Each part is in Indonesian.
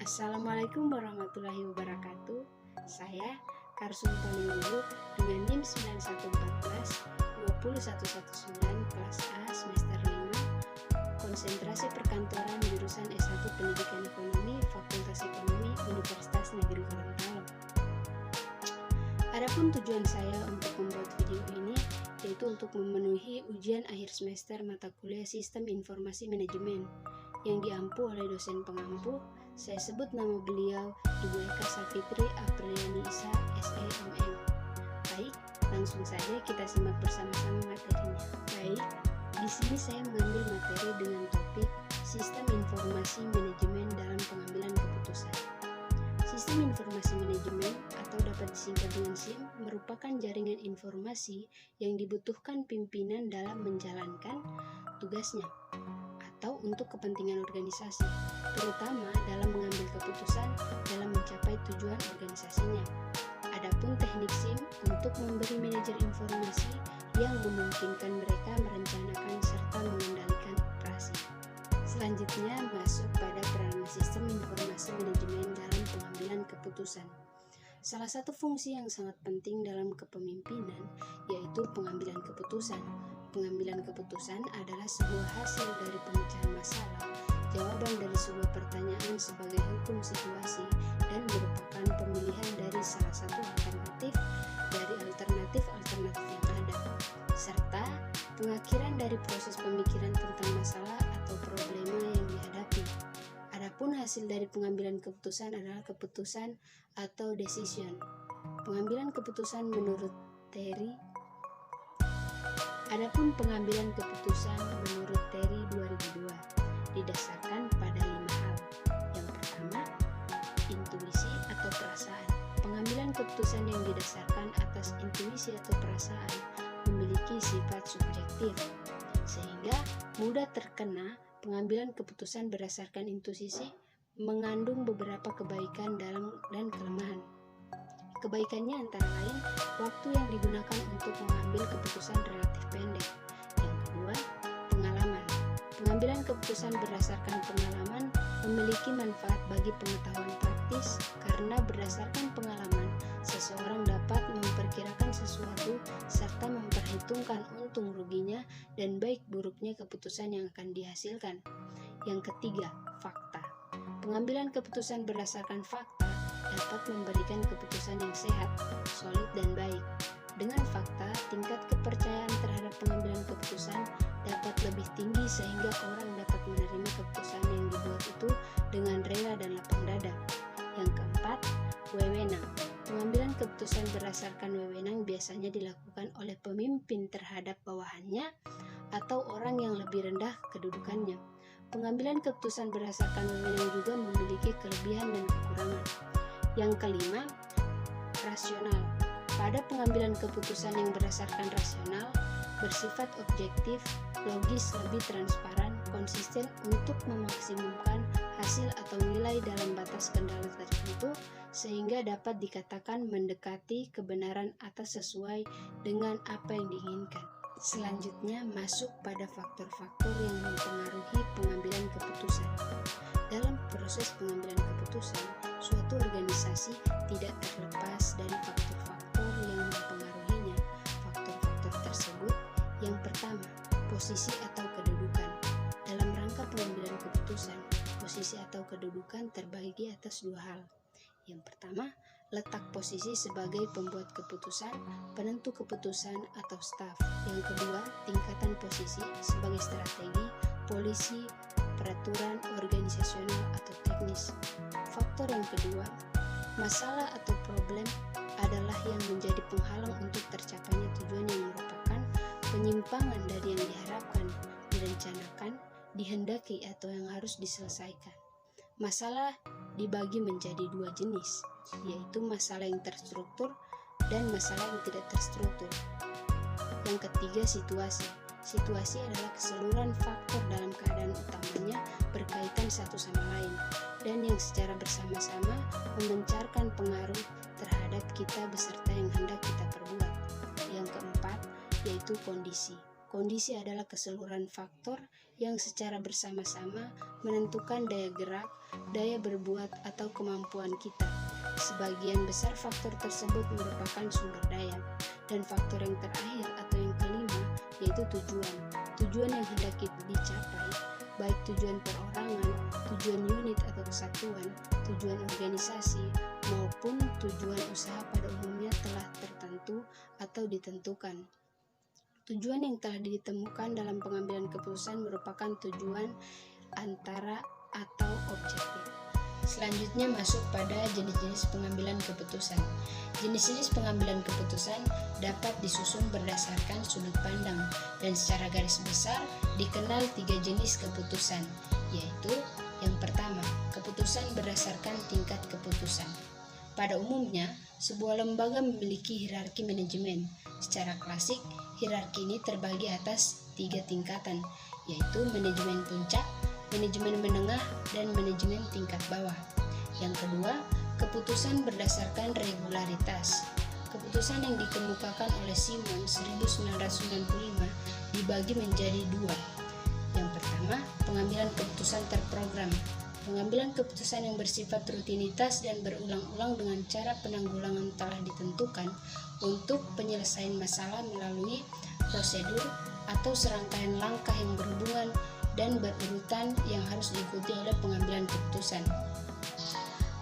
Assalamualaikum warahmatullahi wabarakatuh. Saya Karsum Palingulu dengan NIM 9114-20119 kelas A semester 5, konsentrasi perkantoran jurusan S1 Pendidikan Ekonomi Fakultas Ekonomi Universitas Negeri Gorontalo. Adapun tujuan saya untuk membuat video ini yaitu untuk memenuhi ujian akhir semester mata kuliah Sistem Informasi Manajemen yang diampu oleh dosen pengampu. Saya sebut nama beliau Ibu Eka Safitri Apriliani Isa, SEMM. Baik, langsung saja kita simak bersama-sama materinya. Baik, di sini saya mengambil materi dengan topik Sistem Informasi Manajemen dalam pengambilan keputusan. Sistem Informasi Manajemen atau dapat disingkat dengan SIM merupakan jaringan informasi yang dibutuhkan pimpinan dalam menjalankan tugasnya atau untuk kepentingan organisasi, terutama dalam mengambil keputusan dalam mencapai tujuan organisasinya. Adapun teknik SIM untuk memberi manajer informasi yang memungkinkan mereka merencanakan serta mengendalikan operasi. Selanjutnya masuk pada peranan sistem informasi manajemen dalam pengambilan keputusan. Salah satu fungsi yang sangat penting dalam kepemimpinan yaitu pengambilan keputusan. Pengambilan keputusan adalah sebuah hasil dari pemecahan masalah, jawaban dari sebuah pertanyaan sebagai hukum situasi, dan merupakan pemilihan dari salah satu alternatif dari alternatif-alternatif yang ada, serta pengakhiran dari proses pemikiran tentang masalah atau problema yang dihadapi. Adapun hasil dari pengambilan keputusan adalah keputusan atau decision. Pengambilan keputusan menurut Terry. Adapun pengambilan keputusan menurut Terry 2002 didasarkan pada 5 hal. Yang pertama, intuisi atau perasaan. Pengambilan keputusan yang didasarkan atas intuisi atau perasaan memiliki sifat subjektif, sehingga mudah terkena pengambilan keputusan berdasarkan intuisi mengandung beberapa kebaikan dan kelemahan. Kebaikannya antara lain waktu yang digunakan untuk mengambil keputusan relatif pendek. Yang kedua, pengalaman. Pengambilan keputusan berdasarkan pengalaman memiliki manfaat bagi pengetahuan praktis karena berdasarkan pengalaman seseorang dapat memperkirakan sesuatu serta memperhitungkan untung ruginya dan baik buruknya keputusan yang akan dihasilkan. Yang ketiga, fakta. Pengambilan keputusan berdasarkan fakta dapat memberikan keputusan yang sehat, solid, dan baik. Dengan fakta, tingkat kepercayaan terhadap pengambilan keputusan dapat lebih tinggi sehingga orang dapat menerima keputusan yang dibuat itu dengan rela dan lapang dada. Yang keempat, wewenang. Pengambilan keputusan berdasarkan wewenang biasanya dilakukan oleh pemimpin terhadap bawahannya atau orang yang lebih rendah kedudukannya. Pengambilan keputusan berdasarkan wewenang juga memiliki kelebihan dan kekurangan. Yang kelima, rasional. Pada pengambilan keputusan yang berdasarkan rasional, bersifat objektif, logis, lebih transparan, konsisten untuk memaksimumkan hasil atau nilai dalam batas kendali tertentu, sehingga dapat dikatakan mendekati kebenaran atas sesuai dengan apa yang diinginkan. Selanjutnya masuk pada faktor-faktor yang mempengaruhi pengambilan keputusan. Dalam proses pengambilan keputusan, suatu organisasi tidak terlepas dari faktor-faktor yang mempengaruhinya. Faktor-faktor tersebut yang pertama, posisi atau kedudukan. Dalam rangka pengambilan keputusan, posisi atau kedudukan terbagi atas dua hal. Yang pertama, letak posisi sebagai pembuat keputusan, penentu keputusan atau staf. Yang kedua, tingkatan posisi sebagai strategi, polisi, peraturan organisasional atau teknis. Faktor yang kedua, masalah atau problem adalah yang menjadi penghalang untuk tercapainya tujuan yang merupakan penyimpangan dari yang diharapkan, direncanakan, dihendaki atau yang harus diselesaikan. Masalah dibagi menjadi dua jenis, yaitu masalah yang terstruktur dan masalah yang tidak terstruktur. Yang ketiga, situasi. Situasi adalah keseluruhan faktor dalam keadaan utamanya berkaitan satu sama lain dan yang secara bersama-sama memancarkan pengaruh terhadap kita beserta yang hendak kita perbuat. Yang keempat, yaitu kondisi. Kondisi adalah keseluruhan faktor yang secara bersama-sama menentukan daya gerak, daya berbuat, atau kemampuan kita. Sebagian besar faktor tersebut merupakan sumber daya. Dan faktor yang terakhir atau yang kelima yaitu tujuan. Tujuan yang hendak kita dicapai, baik tujuan perorangan, tujuan unit atau kesatuan, tujuan organisasi, maupun tujuan usaha pada umumnya telah tertentu atau ditentukan. Tujuan yang telah ditemukan dalam pengambilan keputusan merupakan tujuan antara atau objektif. Selanjutnya masuk pada jenis-jenis pengambilan keputusan. Jenis-jenis pengambilan keputusan dapat disusun berdasarkan sudut pandang dan secara garis besar dikenal 3 jenis keputusan, yaitu yang pertama, keputusan berdasarkan tingkat keputusan. Pada umumnya, sebuah lembaga memiliki hierarki manajemen. Secara klasik, hierarki ini terbagi atas 3 tingkatan, yaitu manajemen puncak, manajemen menengah, dan manajemen tingkat bawah. Yang kedua, keputusan berdasarkan regularitas. Keputusan yang dikemukakan oleh Simon 1995 dibagi menjadi 2. Yang pertama, pengambilan keputusan terprogram. Pengambilan keputusan yang bersifat rutinitas dan berulang-ulang dengan cara penanggulangan telah ditentukan untuk penyelesaian masalah melalui prosedur atau serangkaian langkah yang berhubungan dan berurutan yang harus diikuti oleh pengambilan keputusan.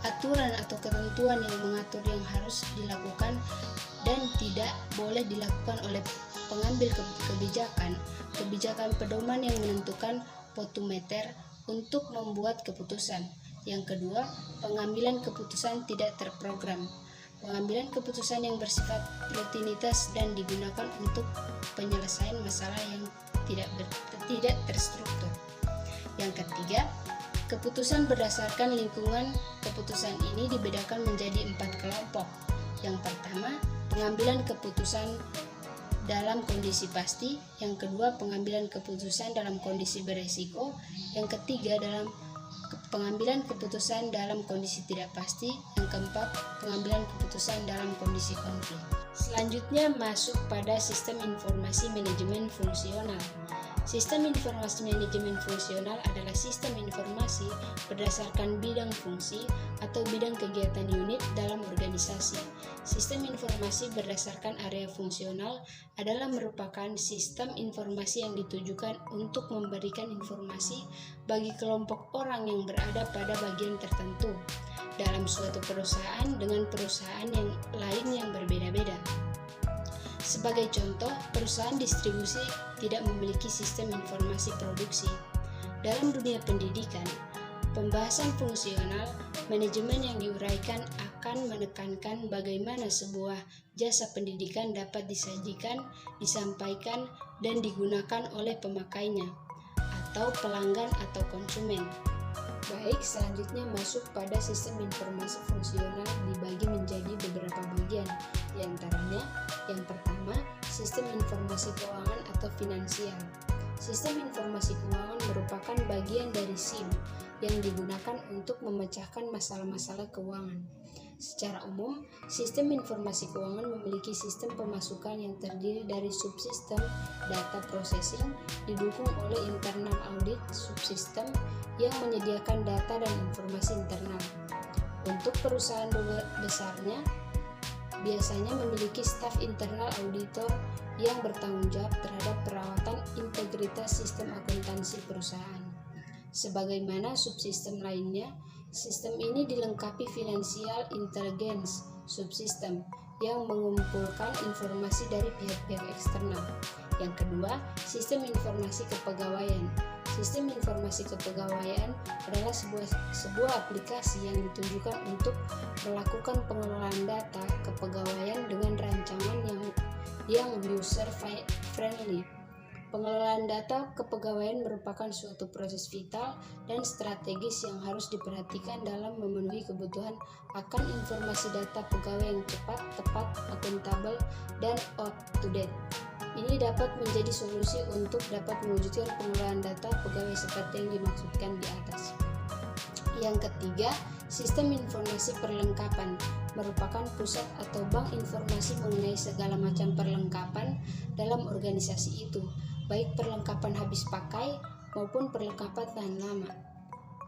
Aturan atau ketentuan yang mengatur yang harus dilakukan dan tidak boleh dilakukan oleh pengambil kebijakan. Kebijakan pedoman yang menentukan potometer untuk membuat keputusan. Yang kedua, pengambilan keputusan tidak terprogram. Pengambilan keputusan yang bersifat rutinitas dan digunakan untuk penyelesaian masalah yang tidak terstruktur. Yang ketiga, keputusan berdasarkan lingkungan. Keputusan ini dibedakan menjadi 4 kelompok. Yang pertama, pengambilan keputusan dalam kondisi pasti. Yang kedua, pengambilan keputusan dalam kondisi beresiko. Yang ketiga, dalam pengambilan keputusan dalam kondisi tidak pasti. Yang keempat, pengambilan keputusan dalam kondisi konflik. Selanjutnya masuk pada sistem informasi manajemen fungsional. Sistem informasi manajemen fungsional adalah sistem informasi berdasarkan bidang fungsi atau bidang kegiatan unit dalam organisasi. Sistem informasi berdasarkan area fungsional adalah merupakan sistem informasi yang ditujukan untuk memberikan informasi bagi kelompok orang yang berada pada bagian tertentu dalam suatu perusahaan dengan perusahaan yang lain yang berbeda-beda. Sebagai contoh, perusahaan distribusi tidak memiliki sistem informasi produksi. Dalam dunia pendidikan, pembahasan fungsional manajemen yang diuraikan akan menekankan bagaimana sebuah jasa pendidikan dapat disajikan, disampaikan, dan digunakan oleh pemakainya, atau pelanggan atau konsumen. Baik, selanjutnya masuk pada sistem informasi fungsional dibagi menjadi beberapa bagian. Di antaranya, yang pertama, sistem informasi keuangan atau finansial. Sistem informasi keuangan merupakan bagian dari SIM yang digunakan untuk memecahkan masalah-masalah keuangan. Secara umum, sistem informasi keuangan memiliki sistem pemasukan yang terdiri dari subsistem data processing didukung oleh internal audit subsistem yang menyediakan data dan informasi internal. Untuk perusahaan besarnya, biasanya memiliki staf internal auditor yang bertanggung jawab terhadap perawatan integritas sistem akuntansi perusahaan. Sebagaimana subsistem lainnya, sistem ini dilengkapi financial intelligence subsistem yang mengumpulkan informasi dari pihak-pihak eksternal. Yang kedua, sistem informasi kepegawaian. Sistem informasi kepegawaian adalah sebuah aplikasi yang ditujukan untuk melakukan pengelolaan data kepegawaian dengan rancangan yang user friendly. Pengelolaan data kepegawaian merupakan suatu proses vital dan strategis yang harus diperhatikan dalam memenuhi kebutuhan akan informasi data pegawai yang cepat, tepat, akuntabel, dan up-to-date. Ini dapat menjadi solusi untuk dapat mewujudkan pengelolaan data pegawai seperti yang dimaksudkan di atas. Yang ketiga, sistem informasi perlengkapan merupakan pusat atau bank informasi mengenai segala macam perlengkapan dalam organisasi itu. baik perlengkapan habis pakai maupun perlengkapan tahan lama,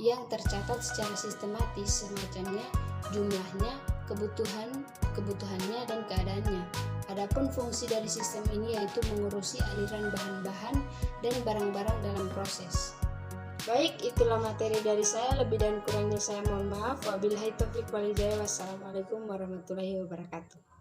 yang tercatat secara sistematis semacamnya, jumlahnya, kebutuhannya, dan keadaannya. Adapun fungsi dari sistem ini yaitu mengurusi aliran bahan-bahan dan barang-barang dalam proses. Baik, itulah materi dari saya. Lebih dan kurangnya saya mohon maaf. Wabillahi taufiq wal hidayah. Wassalamualaikum warahmatullahi wabarakatuh.